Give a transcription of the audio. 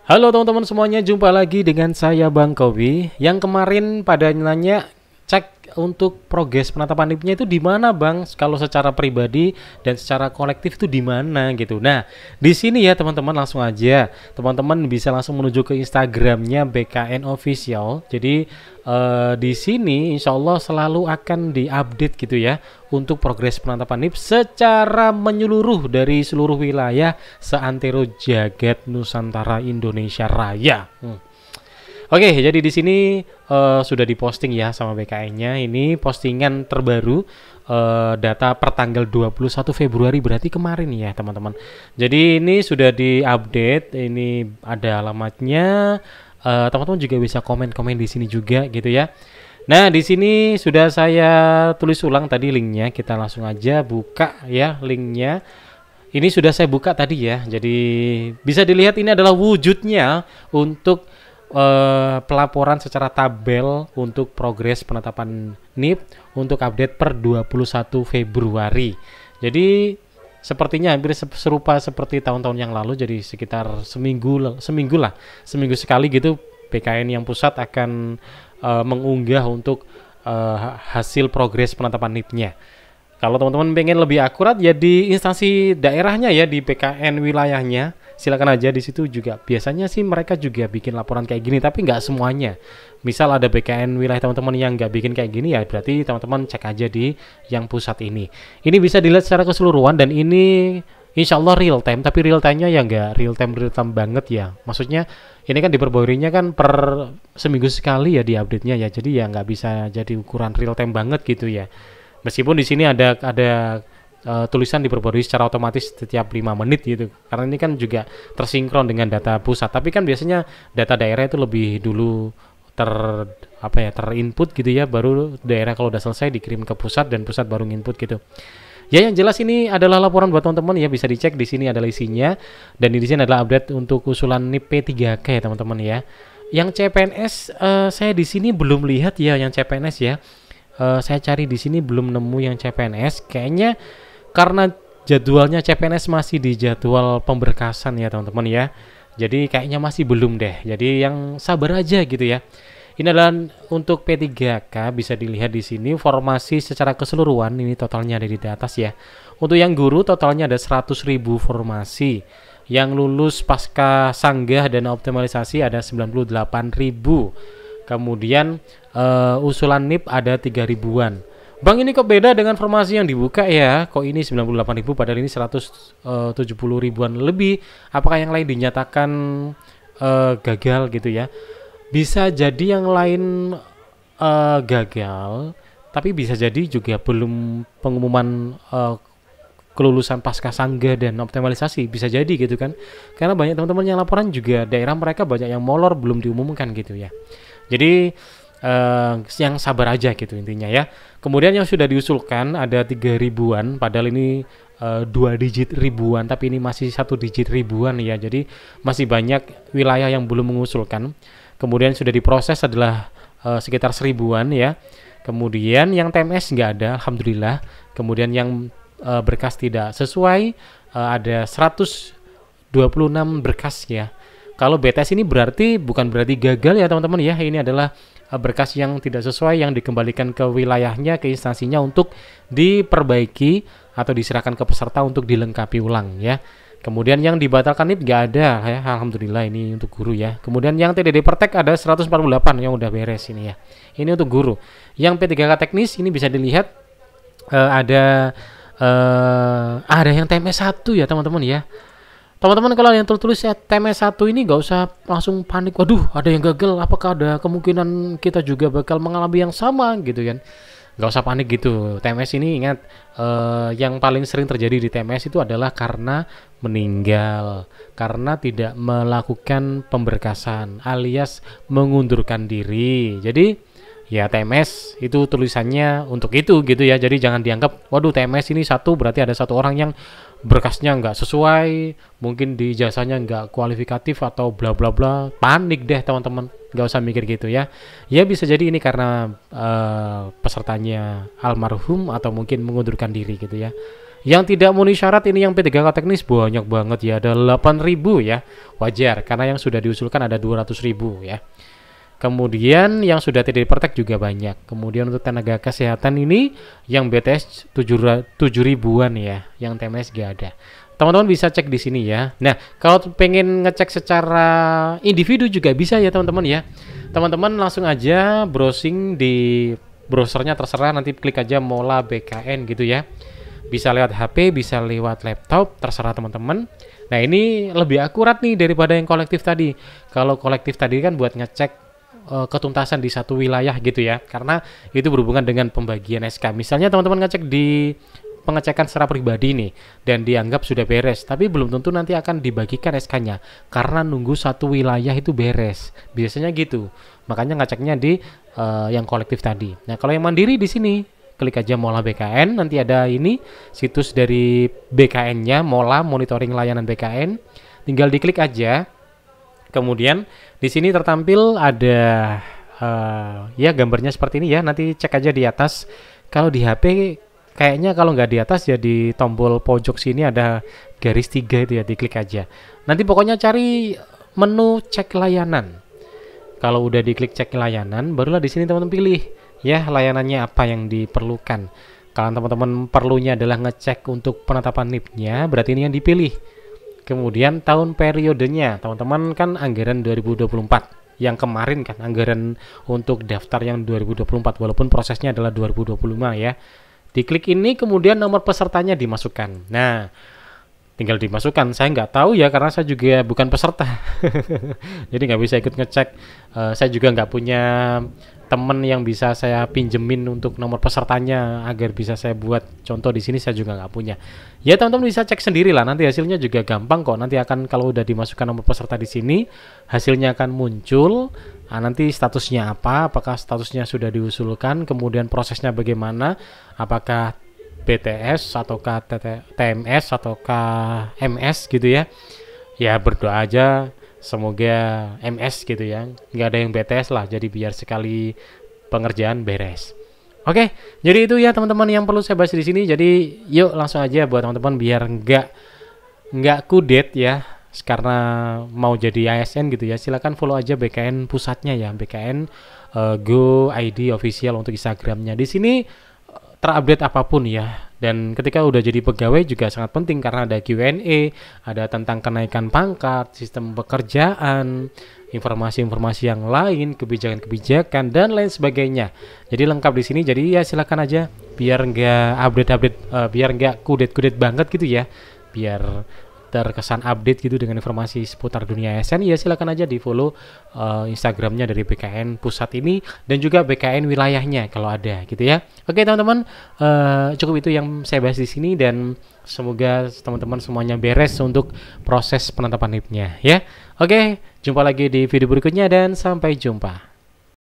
Halo teman-teman semuanya, jumpa lagi dengan saya Bang Kobi. Yang kemarin pada nanya cek untuk progres penetapan NIP-nya itu di mana, Bang? Kalau secara pribadi dan secara kolektif itu di mana gitu. Nah, di sini ya teman-teman, langsung aja. Teman-teman bisa langsung menuju ke Instagramnya BKN Official. Jadi di sini insya Allah selalu akan diupdate gitu ya untuk progres penetapan NIP secara menyeluruh dari seluruh wilayah seantero jagat Nusantara Indonesia Raya. Oke, jadi di sini sudah diposting ya sama BKN-nya. Ini postingan terbaru data per tanggal 21 Februari berarti kemarin ya, teman-teman. Jadi ini sudah diupdate, ini ada alamatnya. Teman-teman juga bisa komen-komen di sini juga gitu ya. Nah, di sini sudah saya tulis ulang tadi linknya. Kita langsung aja buka ya linknya. Ini sudah saya buka tadi ya. Jadi bisa dilihat ini adalah wujudnya untuk pelaporan secara tabel untuk progres penetapan NIP untuk update per 21 Februari. Jadi sepertinya hampir serupa seperti tahun-tahun yang lalu, jadi sekitar seminggu sekali gitu PKN yang pusat akan mengunggah untuk hasil progres penetapan NIP-nya. Kalau teman-teman pengen lebih akurat ya di instansi daerahnya ya, di PKN wilayahnya, silakan aja. Di situ juga biasanya sih mereka juga bikin laporan kayak gini, tapi nggak semuanya. Misal ada PKN wilayah teman-teman yang nggak bikin kayak gini, ya berarti teman-teman cek aja di yang pusat ini. Ini bisa dilihat secara keseluruhan dan ini insya Allah real time, tapi real time-nya ya nggak real time banget ya. Maksudnya ini kan diperbaruinya kan per seminggu sekali ya di update-nya ya, jadi ya nggak bisa jadi ukuran real time banget gitu ya. Meskipun di sini ada tulisan diperbarui secara otomatis setiap 5 menit gitu. Karena ini kan juga tersinkron dengan data pusat. Tapi kan biasanya data daerah itu lebih dulu terinput gitu ya, baru daerah kalau udah selesai dikirim ke pusat dan pusat baru nginput gitu. Ya, yang jelas ini adalah laporan buat teman-teman ya, bisa dicek di sini adalah isinya, dan di sini adalah update untuk usulan NIP P3K ya teman-teman ya. Yang CPNS saya di sini belum lihat ya yang CPNS ya. Saya cari di sini belum nemu yang CPNS. Kayaknya karena jadwalnya CPNS masih di jadwal pemberkasan ya teman-teman ya. Jadi kayaknya masih belum deh. Jadi yang sabar aja gitu ya. Ini adalah untuk P3K, bisa dilihat di sini formasi secara keseluruhan, ini totalnya ada di atas ya. Untuk yang guru totalnya ada 100.000 formasi. Yang lulus pasca sanggah dan optimalisasi ada 98.000. Kemudian usulan NIP ada 3 ribuan. Bang, ini kok beda dengan formasi yang dibuka ya? Kok ini 98.000 padahal ini 170 ribuan lebih? Apakah yang lain dinyatakan gagal gitu ya? Bisa jadi yang lain gagal, tapi bisa jadi juga belum pengumuman kelulusan pasca sanggah dan optimalisasi, bisa jadi gitu kan. Karena banyak teman-teman yang laporan juga daerah mereka banyak yang molor belum diumumkan gitu ya. Jadi yang sabar aja gitu intinya ya. Kemudian yang sudah diusulkan ada 3 ribuan, padahal ini 2 digit ribuan, tapi ini masih 1 digit ribuan ya. Jadi masih banyak wilayah yang belum mengusulkan. Kemudian sudah diproses adalah sekitar 1000-an ya. Kemudian yang TMS nggak ada, alhamdulillah. Kemudian yang berkas tidak sesuai ada 126 berkas ya. Kalau BTS ini bukan berarti gagal ya teman-teman ya. Ini adalah berkas yang tidak sesuai yang dikembalikan ke wilayahnya, ke instansinya untuk diperbaiki atau diserahkan ke peserta untuk dilengkapi ulang ya. Kemudian yang dibatalkan NIP nggak ada ya, alhamdulillah ini untuk guru ya. Kemudian yang TDD Pertek ada 148 yang udah beres ini ya. Ini untuk guru. Yang P3K teknis ini bisa dilihat ada yang TMS 1 ya teman-teman ya. Teman-teman kalau yang tertulis TMS 1 ini nggak usah langsung panik. Waduh, ada yang gagal. Apakah ada kemungkinan kita juga bakal mengalami yang sama gitu kan? Nggak usah panik gitu. TMS ini ingat yang paling sering terjadi di TMS itu adalah karena meninggal, karena tidak melakukan pemberkasan alias mengundurkan diri. Jadi ya TMS itu tulisannya untuk itu gitu ya. Jadi jangan dianggap waduh TMS ini satu berarti ada satu orang yang berkasnya nggak sesuai, mungkin di jasanya nggak kualifikatif atau bla bla bla. Panik deh teman-teman, nggak usah mikir gitu ya. Ya bisa jadi ini karena pesertanya almarhum atau mungkin mengundurkan diri gitu ya. Yang tidak memenuhi syarat ini yang P3K teknis banyak banget ya, ada 8.000 ya. Wajar karena yang sudah diusulkan ada 200.000 ya. Kemudian yang sudah tidak dipertek juga banyak. Kemudian untuk tenaga kesehatan ini yang BTS 7.000-an ya, yang TMS gak ada. Teman-teman bisa cek di sini ya. Nah, kalau pengen ngecek secara individu juga bisa ya teman-teman ya. Teman-teman langsung aja browsing di browsernya, terserah, nanti klik aja Mola BKN gitu ya. Bisa lewat HP, bisa lewat laptop, terserah teman-teman. Nah, ini lebih akurat nih daripada yang kolektif tadi. Kalau kolektif tadi kan buat ngecek ketuntasan di satu wilayah gitu ya, karena itu berhubungan dengan pembagian SK. Misalnya teman-teman ngecek di pengecekan secara pribadi nih dan dianggap sudah beres, tapi belum tentu nanti akan dibagikan SK-nya karena nunggu satu wilayah itu beres. Biasanya gitu. Makanya ngeceknya di yang kolektif tadi. Nah, kalau yang mandiri di sini klik aja Mola BKN, nanti ada ini situs dari BKN-nya, Mola Monitoring Layanan BKN. Tinggal diklik aja. Kemudian di sini tertampil ada ya gambarnya seperti ini ya. Nanti cek aja di atas. Kalau di HP kayaknya kalau nggak di atas ya di tombol pojok sini ada garis 3 itu ya, diklik aja. Nanti pokoknya cari menu cek layanan. Kalau udah diklik cek layanan, barulah di sini teman-teman pilih ya layanannya apa yang diperlukan. Kalau teman-teman perlunya adalah ngecek untuk penetapan NIP-nya, berarti ini yang dipilih. Kemudian tahun periodenya, teman-teman kan anggaran 2024. Yang kemarin kan anggaran untuk daftar yang 2024, walaupun prosesnya adalah 2025 ya. Diklik ini, kemudian nomor pesertanya dimasukkan. Nah, tinggal dimasukkan. Saya nggak tahu ya, karena saya juga bukan peserta. Jadi nggak bisa ikut ngecek. Saya juga nggak punya temen yang bisa saya pinjemin untuk nomor pesertanya agar bisa saya buat contoh di sini. Saya juga nggak punya. Ya teman-teman bisa cek sendiri lah. Nanti hasilnya juga gampang kok. Nanti akan kalau udah dimasukkan nomor peserta di sini, hasilnya akan muncul. Nah, nanti statusnya apa? Apakah statusnya sudah diusulkan? Kemudian prosesnya bagaimana? Apakah BTS ataukah TMS ataukah MS gitu ya? Ya berdoa aja semoga MS gitu ya, nggak ada yang BTS lah, jadi biar sekali pengerjaan beres. Oke, jadi itu ya teman-teman yang perlu saya bahas di sini. Jadi yuk langsung aja buat teman-teman biar nggak kudet ya, karena mau jadi ASN gitu ya. Silakan follow aja BKN pusatnya ya, BKN Go ID official untuk Instagramnya. Di sini terupdate apapun ya. Dan ketika udah jadi pegawai juga sangat penting karena ada Q&A, ada tentang kenaikan pangkat, sistem pekerjaan, informasi-informasi yang lain, kebijakan-kebijakan dan lain sebagainya. Jadi lengkap di sini. Jadi ya silakan aja biar nggak update-update, biar nggak kudet-kudet banget gitu ya. Biar terkesan update gitu dengan informasi seputar dunia ASN, ya silakan aja di follow Instagramnya dari BKN pusat ini dan juga BKN wilayahnya kalau ada gitu ya. Oke teman-teman, cukup itu yang saya bahas di sini dan semoga teman-teman semuanya beres untuk proses penetapan NIP-nya ya. Oke, jumpa lagi di video berikutnya dan sampai jumpa.